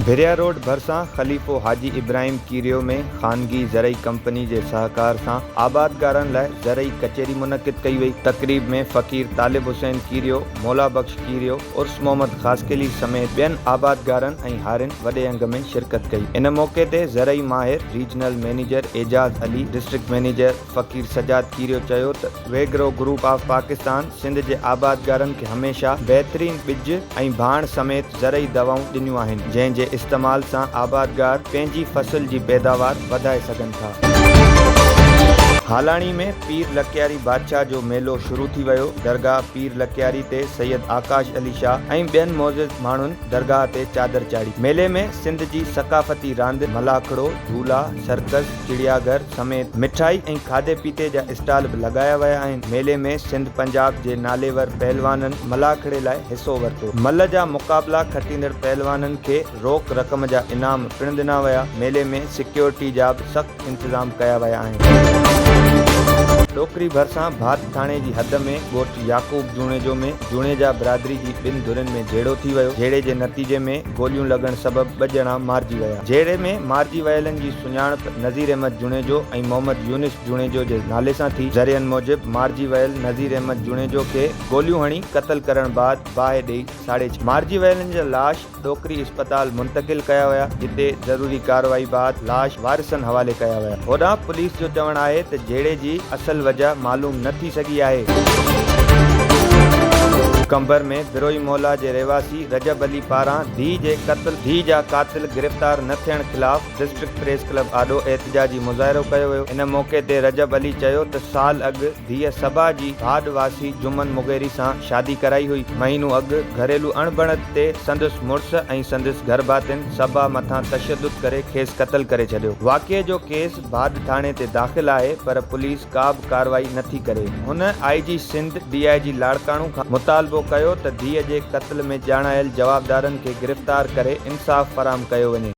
भिरिया रोड भरिसां ख़लीफ़ो हाजी इब्राहिम कीरियो में ख़ानगी ज़रई कंपनी जे सहकार सां आबादगारनि लाइ ज़रई कचेरी मुनक़िद कई वई। तक़रीब में फ़क़ीर तालिब हुसैन कीरियो, मौला बख़्श कीरियो, उर्स मोहम्मद ख़ासकेली समेत ॿियनि आबादगारनि ऐं हारिन वॾे अंग में शिरकत कई। इन मौक़े ते ज़रई माहिर रीजनल मैनेजर एजाज़ अली, डिस्ट्रिक्ट मैनेजर फ़क़ीर सजाद कीरियो चयो त वेगरो ग्रुप ऑफ पाकिस्तान सिंध जे आबादगारनि खे हमेशह बहितरीन ॿिज ऐं भाण समेत ज़रई दवाऊं ॾिनियूं आहिनि, जंहिं जे इस्तेमाल सां आबादगार पंहिंजी फसल जी पैदावार वधाए सघनि था। हालाणी में पीर लकियारी बादशाह जो मेलो शुरू थी वियो। दरगाह पीर लकियारी ते सैयद आकाश अली शाह ऐं ॿियनि मौज़िज़ माण्हुनि दरगाह ते चादर चाढ़ी। मेले में सिंध जी सक़ाफ़ती रांदि मलाखड़ो, झूला, सर्कस, चिड़ियाघर समेत मिठाई ऐं खाधे पीते जा स्टॉल बि लॻाया विया आहिनि। मेले में सिंध पंजाब जे नालेवर पहलवाननि मलाखड़े लाइ हिसो वरितो। मल जा मुक़ाबला खटींदड़ पहलवाननि खे रोक रक़म जा इनाम पिणु ॾिना विया। मेले में सिक्योरिटी जा बि सख़्त इंतज़ाम कया विया आहिनि। डोकरी भरिसां भात थाणे जी हद में ॻोठ याकूब जूणेजो में जूणेजा बिरादरी जी ॿिनि धुरनि में झेड़ो थी वियो। झेड़े जे नतीजे में गोलियूं लॻण सबबि 2 ॼणा मारिजी विया। झेड़े में मारिजी वियलनि जी सुञाणप नज़ीर अहमद जूणेजो ऐं मोहम्मद यूनिस जूणेजो जे नाले सां थी। ज़रियनि मूजिबि मारिजी वियल नज़ीर अहमद जूणेजो खे गोलियूं हणी क़त्ल करण बाद बाहि ॾेई साड़े छॾियो। मारिजी वियलनि जा लाश डोकरी इस्पताल मुंतक़िल कया विया, जिते ज़रूरी कार्रवाई बाद लाश वारिसनि हवाले कया विया। होॾां पुलिस जो चवणु आहे त झेड़े जी असल वजह मालूम न थी सघी आहे। कंबर में बिरोई मौला जे रहवासी रजब अली पारां धीउ जा कातिल गिरफ़्तार न थियण ख़िलाफ़ डिस्ट्रिक्ट प्रेस क्लब आॾो एहतिजाजी मुज़ाहिरो कयो वियो। इन मौक़े ते रजब अली चयो त साल अॻु धीअ सबा जी भाॾवासी जुमन मुग़ेरी सां शादी कराई हुई। महीनो अॻु घरेलू अणबणत ते संदसि मुड़ुस ऐं संदसि घरभातिन सबा मथां तशद्दुद करे खेसि क़त्ल करे छॾियो। वाक़िए जो केस भाॾ थाणे ते दाख़िल आहे, पर पुलिस का बि कार्रवाई नथी करे। हुन IG सिंध DIG लाड़काणू खां मुतालबो कयो त धीअ जे क़त्ल में ॼाणायल जवाबदारनि खे गिरफ़्तार करे इंसाफ़ फ़राहम कयो वञे।